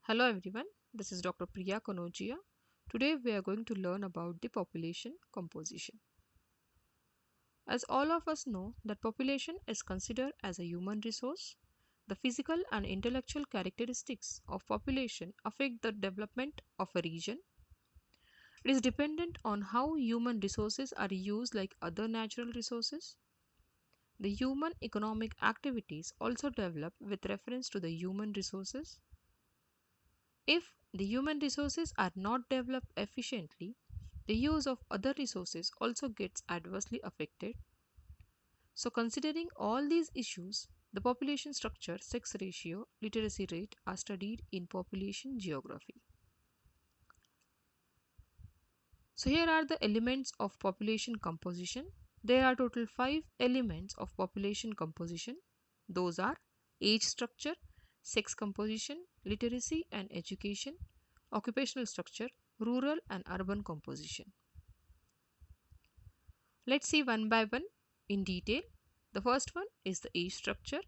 Hello everyone, this is Dr. Priya Kanojia. Today we are going to learn about the population composition. As all of us know that population is considered as a human resource, the physical and intellectual characteristics of population affect the development of a region. It is dependent on how human resources are used like other natural resources. The human economic activities also develop with reference to the human resources. If the human resources are not developed efficiently, the use of other resources also gets adversely affected. So, considering all these issues, the population structure, sex ratio, literacy rate are studied in population geography. So, here are the elements of population composition. There are total 5 elements of population composition. Those are age structure, sex composition, literacy and education, occupational structure, rural and urban composition. Let's see one by one in detail. The first one is the age structure.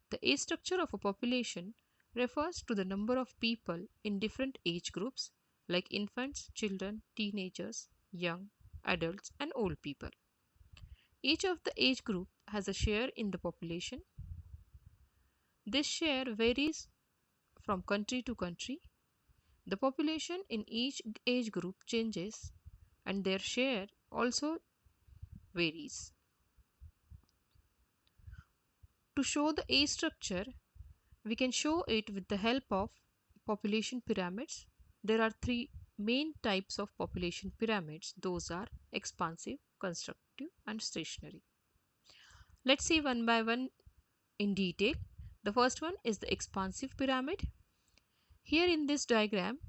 The age structure of a population refers to the number of people in different age groups like infants, children, teenagers, young, adults, and old people. Each of the age group has a share in the population. This share varies from country to country. The population in each age group changes and their share also varies. To show the age structure, we can show it with the help of population pyramids. There are three main types of population pyramids. Those are expansive, constructive, and stationary. Let's see one by one in detail. The first one is the expansive pyramid. Here in this diagram,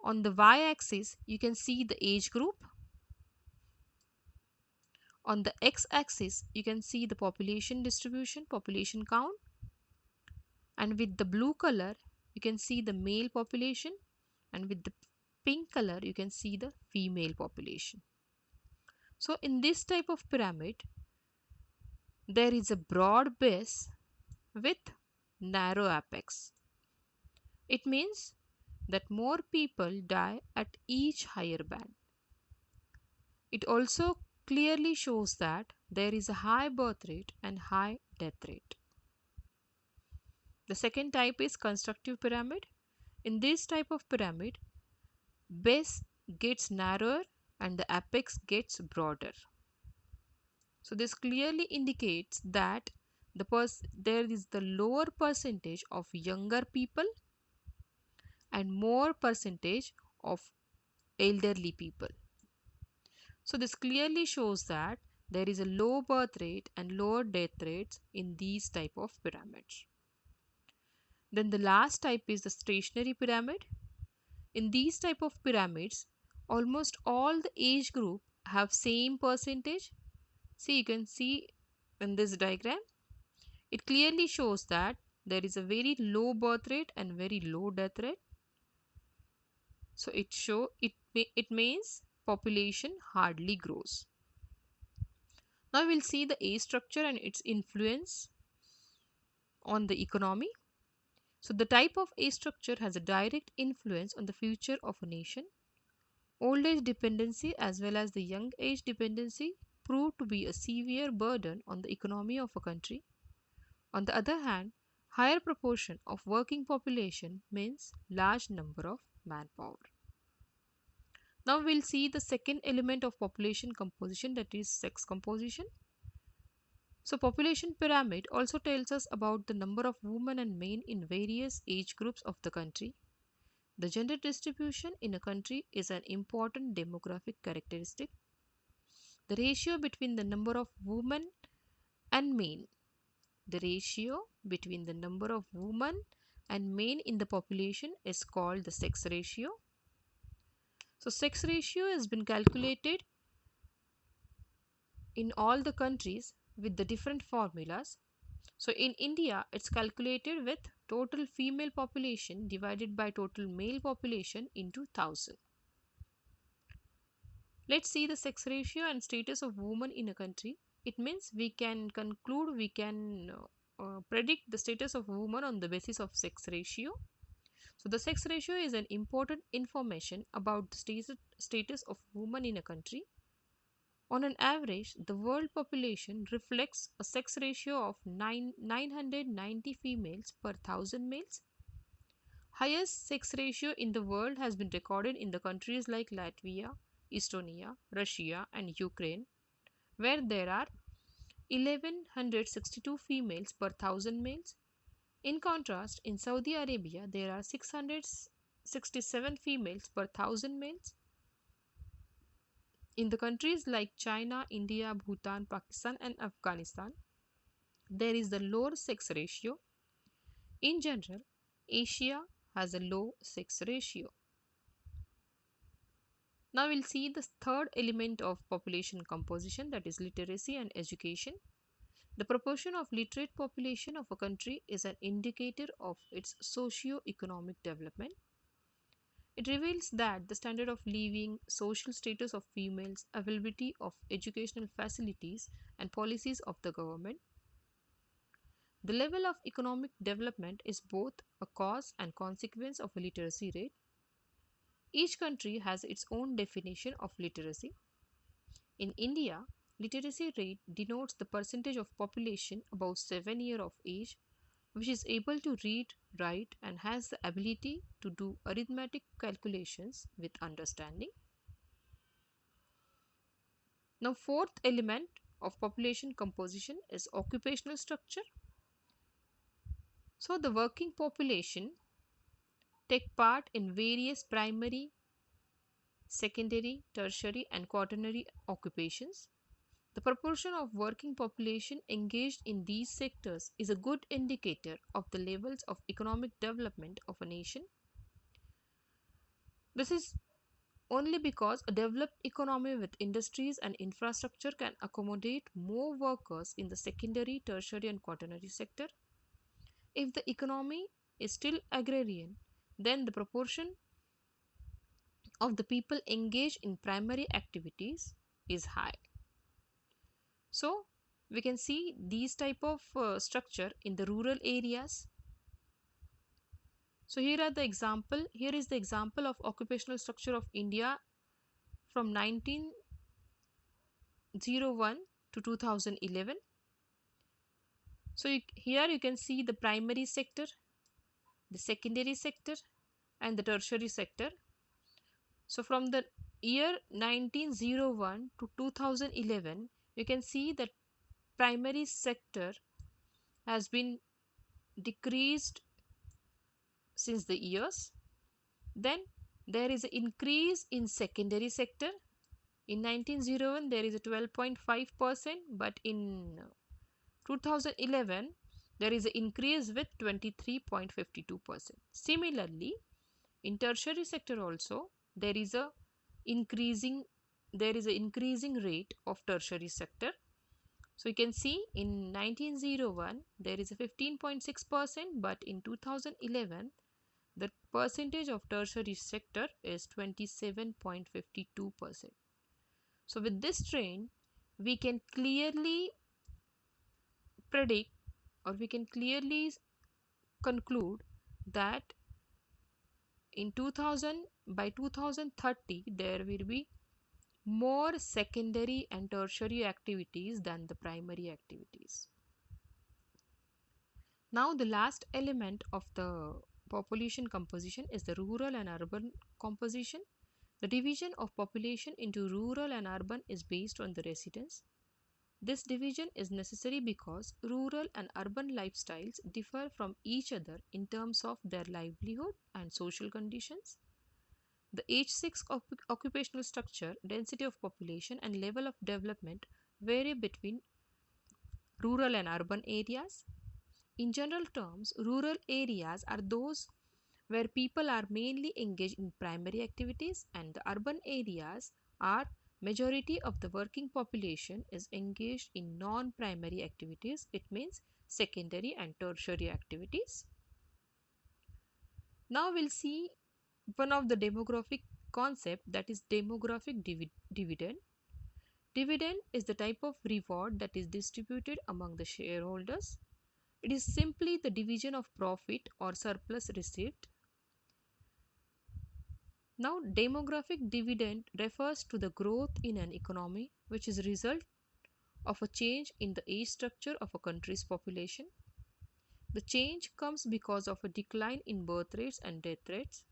on the y-axis, you can see the age group. On the x-axis, you can see the population distribution, population count. And with the blue color, you can see the male population, and with the pink color, you can see the female population. So, in this type of pyramid, there is a broad base with narrow apex. It means that more people die at each higher band. It also clearly shows that there is a high birth rate and high death rate. The second type is constructive pyramid. In this type of pyramid, base gets narrower and the apex gets broader. So this clearly indicates that there is the lower percentage of younger people and more percentage of elderly people. So this clearly shows that there is a low birth rate and lower death rates in these type of pyramids. Then the last type is the stationary pyramid. In these type of pyramids, almost all the age group have same percentage. See, you can see in this diagram, it clearly shows that there is a very low birth rate and very low death rate. So it means population hardly grows. Now we'll see the age structure and its influence on the economy. So the type of age structure has a direct influence on the future of a nation. Old age dependency as well as the young age dependency prove to be a severe burden on the economy of a country. On the other hand, higher proportion of working population means large number of manpower. Now we'll see the second element of population composition, that is sex composition. So population pyramid also tells us about the number of women and men in various age groups of the country. The gender distribution in a country is an important demographic characteristic. The ratio between the number of women and men. The ratio between the number of women and men in the population is called the sex ratio. So sex ratio has been calculated in all the countries with the different formulas. So in India, it's calculated with total female population divided by total male population into 1000. Let's see the sex ratio and status of women in a country. It means we can predict the status of women on the basis of sex ratio. So the sex ratio is an important information about the status of women in a country. On an average, the world population reflects a sex ratio of 990 females per 1000 males. Highest sex ratio in the world has been recorded in the countries like Latvia, Estonia, Russia, and Ukraine, where there are 1162 females per 1000 males. In contrast, in Saudi Arabia, there are 667 females per 1000 males. In the countries like China, India, Bhutan, Pakistan, and Afghanistan, there is the lower sex ratio. In general, Asia has a low sex ratio. Now we'll see the third element of population composition, that is literacy and education. The proportion of literate population of a country is an indicator of its socio-economic development. It reveals that the standard of living, social status of females, availability of educational facilities, and policies of the government. The level of economic development is both a cause and consequence of a literacy rate. Each country has its own definition of literacy. In India, literacy rate denotes the percentage of population above 7 years of age which is able to read, write, and has the ability to do arithmetic calculations with understanding. Now, fourth element of population composition is occupational structure. So, the working population take part in various primary, secondary, tertiary, and quaternary occupations. The proportion of working population engaged in these sectors is a good indicator of the levels of economic development of a nation. This is only because a developed economy with industries and infrastructure can accommodate more workers in the secondary, tertiary, and quaternary sector. If the economy is still agrarian, then the proportion of the people engaged in primary activities is high. So, we can see these type of structure in the rural areas. So here is the example of occupational structure of India from 1901 to 2011. So here you can see the primary sector, the secondary sector, and the tertiary sector. So from the year 1901 to 2011, you can see that primary sector has been decreased since the years. Then there is an increase in secondary sector. In 1901, there is a 12.5%, but in 2011, there is an increase with 23.52%. Similarly, in tertiary sector also, there is a increasing rate of tertiary sector. So you can see in 1901 there is a 15.6%, but in 2011 the percentage of tertiary sector is 27.52%. So with this trend, we can clearly predict, or we can clearly conclude that in 2000 by 2030 there will be more secondary and tertiary activities than the primary activities. Now the last element of the population composition is the rural and urban composition. The division of population into rural and urban is based on the residence. This division is necessary because rural and urban lifestyles differ from each other in terms of their livelihood and social conditions. The H6 occupational structure, density of population, and level of development vary between rural and urban areas. In general terms, rural areas are those where people are mainly engaged in primary activities, and the urban areas are majority of the working population is engaged in non-primary activities. It means secondary and tertiary activities. Now we'll see one of the demographic concept, that is demographic dividend. Dividend is the type of reward that is distributed among the shareholders. It is simply the division of profit or surplus received. Now, demographic dividend refers to the growth in an economy which is a result of a change in the age structure of a country's population. The change comes because of a decline in birth rates and death rates.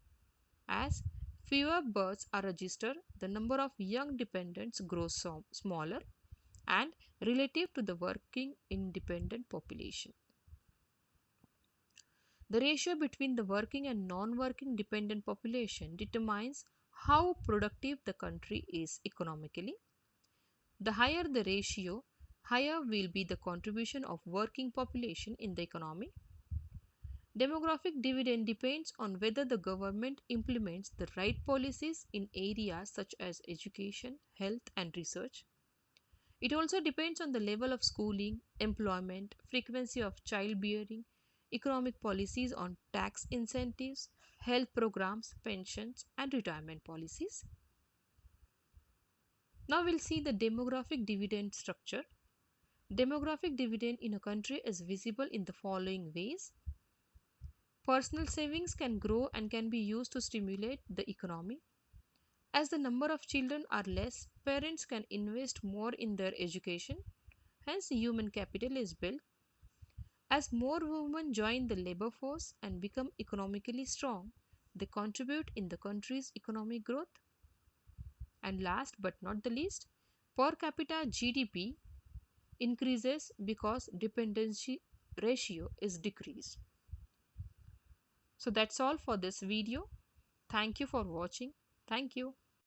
As fewer births are registered, the number of young dependents grows smaller and relative to the working independent population. The ratio between the working and non working dependent population determines how productive the country is economically. The higher the ratio, higher will be the contribution of working population in the economy. Demographic dividend depends on whether the government implements the right policies in areas such as education, health, and research. It also depends on the level of schooling, employment, frequency of childbearing, economic policies on tax incentives, health programs, pensions, and retirement policies. Now we'll see the demographic dividend structure. Demographic dividend in a country is visible in the following ways. Personal savings can grow and can be used to stimulate the economy. As the number of children are less, parents can invest more in their education, hence, human capital is built. As more women join the labor force and become economically strong, they contribute in the country's economic growth. And last but not the least, per capita GDP increases because dependency ratio is decreased. So that's all for this video. Thank you for watching. Thank you.